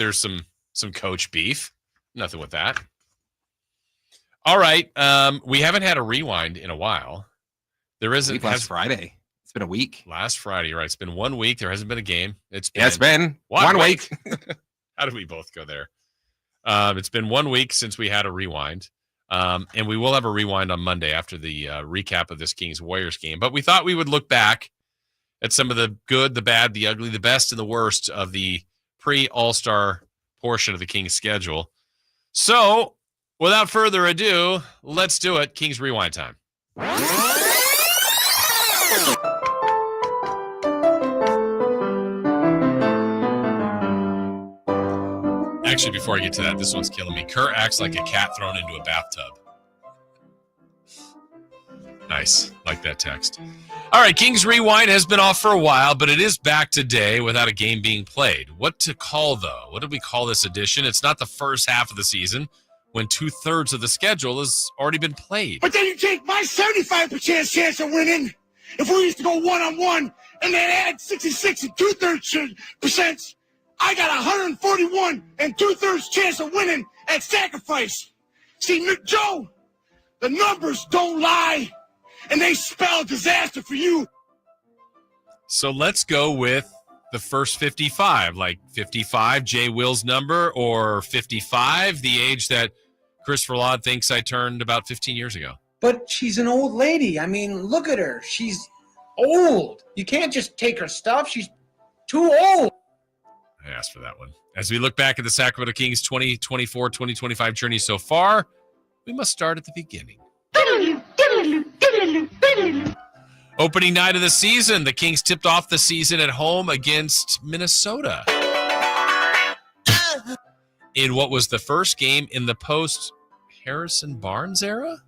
there's some coach beef. Nothing with that. All right. We haven't had a rewind in a while. There isn't. Last Friday. It's been a week. Last Friday, right? It's been 1 week. There hasn't been a game. It's been 1 week. How did we both go there? It's been 1 week since we had a rewind. And we will have a rewind on Monday after the recap of this Kings-Warriors game. But we thought we would look back at some of the good, the bad, the ugly, the best, and the worst of the pre-All-Star portion of the Kings schedule. So, without further ado, let's do it. Kings Rewind time. Actually, before I get to that, this one's killing me. Kurt acts like a cat thrown into a bathtub. Nice. Like that text. All right, Kings Rewind has been off for a while, but it is back today without a game being played. What to call, though? What did we call this edition? It's not the first half of the season when 2/3 of the schedule has already been played. But then you take my 75% chance of winning. If we used to go one-on-one and then add 66 and 2/3%, I got 141 and 2/3 chance of winning at sacrifice. See, Joe, the numbers don't lie, and they spell disaster for you. So let's go with the first 55, like 55, Jay Will's number, or 55, the age that Christopher Laud thinks I turned about 15 years ago. But she's an old lady. I mean, look at her. She's old. You can't just take her stuff. She's too old. I asked for that one. As we look back at the Sacramento Kings 2024-2025 journey so far, we must start at the beginning. Opening night of the season, the Kings tipped off the season at home against Minnesota. In what was the first game in the post-Harrison Barnes era?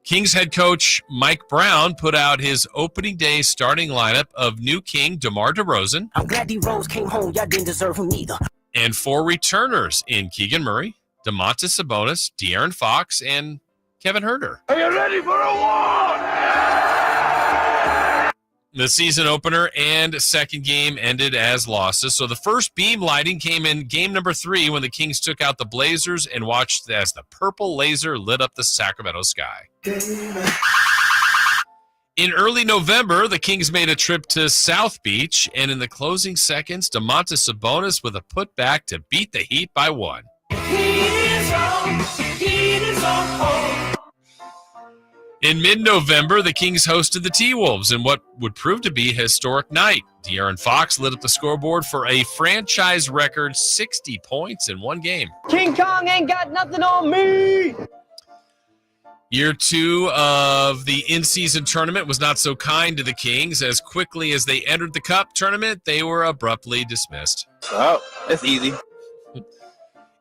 Kings head coach Mike Brown put out his opening day starting lineup of new King DeMar DeRozan. I'm glad D-Rose came home. Y'all didn't deserve him either. And 4 returners in Keegan Murray, Domantas Sabonis, De'Aaron Fox, and Kevin Huerter. Are you ready for a war? The season opener and second game ended as losses. So the first beam lighting came in game number 3 when the Kings took out the Blazers and watched as the purple laser lit up the Sacramento sky. In early November, the Kings made a trip to South Beach, and in the closing seconds, Domantas Sabonis with a putback to beat the Heat by 1. In mid-November, the Kings hosted the T-Wolves in what would prove to be a historic night. De'Aaron Fox lit up the scoreboard for a franchise record 60 points in one game. King Kong ain't got nothing on me. Year 2 of the in-season tournament was not so kind to the Kings. As quickly as they entered the Cup tournament, they were abruptly dismissed. Oh, that's easy.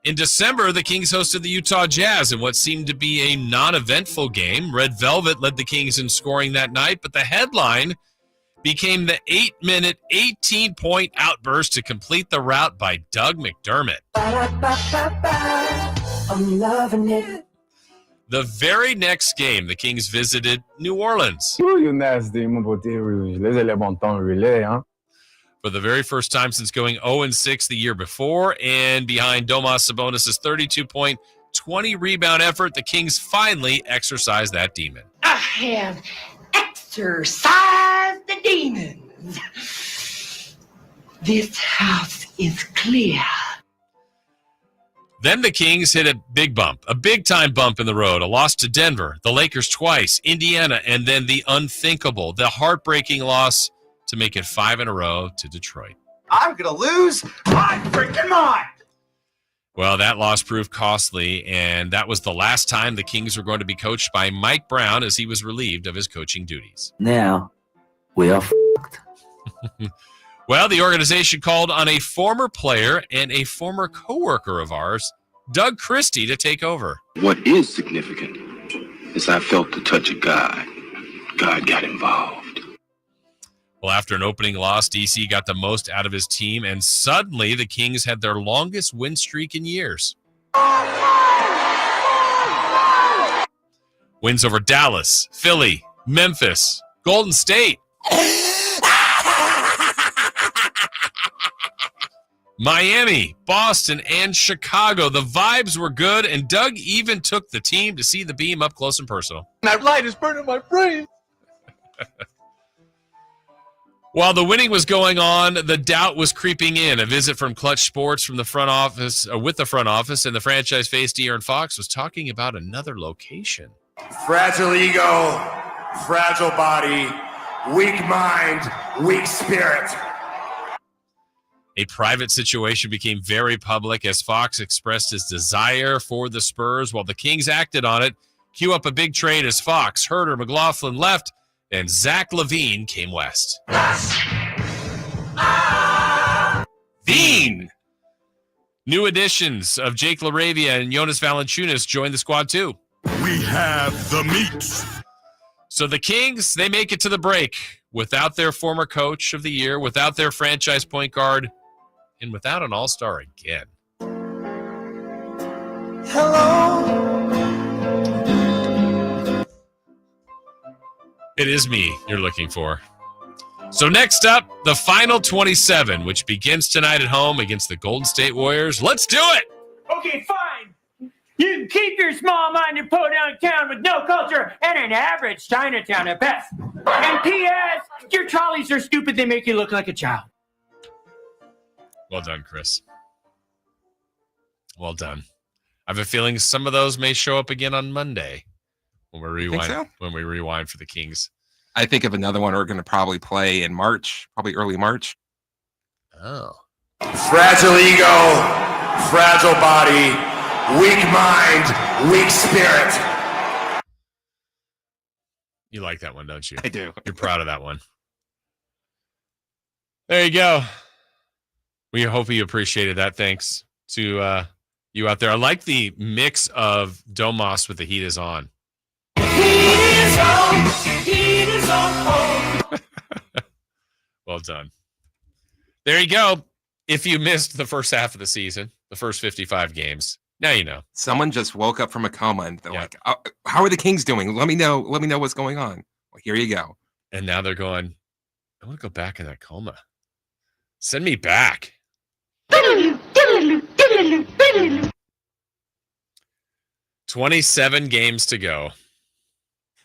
In December, the Kings hosted the Utah Jazz in what seemed to be a non-eventful game. Red Velvet led the Kings in scoring that night, but the headline became the 8-minute, 18-point outburst to complete the rout by Doug McDermott. I'm loving it. The very next game, the Kings visited New Orleans. You nasty, mon beauté rouge. Laissez-le bon temps rouler, hein? For the very first time since going 0-6 the year before, and behind Domas Sabonis' 32-point, 20-rebound effort, the Kings finally exorcised that demon. I have exorcised the demons. This house is clear. Then the Kings hit a big bump, a big-time bump in the road, a loss to Denver, the Lakers twice, Indiana, and then the unthinkable, the heartbreaking loss to make it 5 in a row to Detroit. I'm going to lose my freaking mind. Well, that loss proved costly, and that was the last time the Kings were going to be coached by Mike Brown as he was relieved of his coaching duties. Now, we are f***ed. Well, the organization called on a former player and a former coworker of ours, Doug Christie, to take over. What is significant is I felt the touch of God. God got involved. Well, after an opening loss, DC got the most out of his team, and suddenly the Kings had their longest win streak in years. Wins over Dallas, Philly, Memphis, Golden State. Miami, Boston, and Chicago. The vibes were good, and Doug even took the team to see the beam up close and personal. That light is burning my brain. While the winning was going on, the doubt was creeping in. A visit from Clutch Sports from the front office, with the front office, and the franchise face De'Aaron Fox was talking about another location. Fragile ego, fragile body, weak mind, weak spirit. A private situation became very public as Fox expressed his desire for the Spurs while the Kings acted on it. Cue up a big trade as Fox, Herter, McLaughlin left, and Zach LaVine came west. Veen! New additions of Jake LaRavia and Jonas Valanciunas joined the squad too. We have the meat. So the Kings, they make it to the break without their former coach of the year, without their franchise point guard, and without an all-star again. Hello. It is me you're looking for. So next up, the final 27, which begins tonight at home against the Golden State Warriors. Let's do it! Okay, fine. You can keep your small-minded podunk town with no culture and an average Chinatown at best. And P.S., your trolleys are stupid. They make you look like a child. Well done, Chris. Well done. I have a feeling some of those may show up again on Monday when we rewind. Think so? When we rewind for the Kings. I think of another one we're going to probably play in March, probably early March. Oh. Fragile ego, fragile body, weak mind, weak spirit. You like that one, don't you? I do. You're proud of that one. There you go. We hope you appreciated that. Thanks to you out there. I like the mix of Domas with the Heat is on. Well done. There you go. If you missed the first half of the season, the first 55 games, now you know. Someone just woke up from a coma and they're like, oh, how are the Kings doing? Let me know what's going on. Well, here you go. And now they're going, I want to go back in that coma. Send me back. 27 games to go.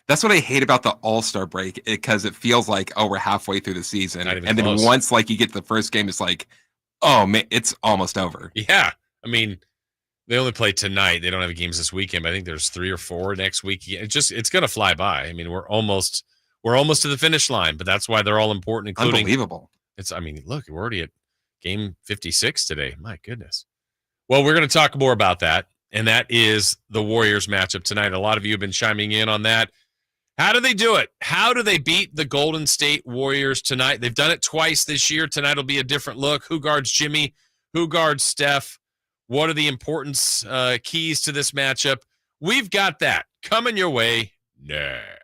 That's what I hate about the All-Star break, because it feels like, oh, we're halfway through the season. Not even And close. then once like you get to the first game, it's like, oh man, it's almost over. Yeah. I mean, they only play tonight. They don't have games this weekend. But I think there's 3 or 4 next week. It's going to fly by. I mean, we're almost to the finish line, but that's why they're all important, including Unbelievable. Look, we're already at game 56 today. My goodness. Well, we're going to talk more about that, and that is the Warriors matchup tonight. A lot of you have been chiming in on that. How do they do it? How do they beat the Golden State Warriors tonight? They've done it twice this year. Tonight will be a different look. Who guards Jimmy? Who guards Steph? What are the importance keys to this matchup? We've got that coming your way next.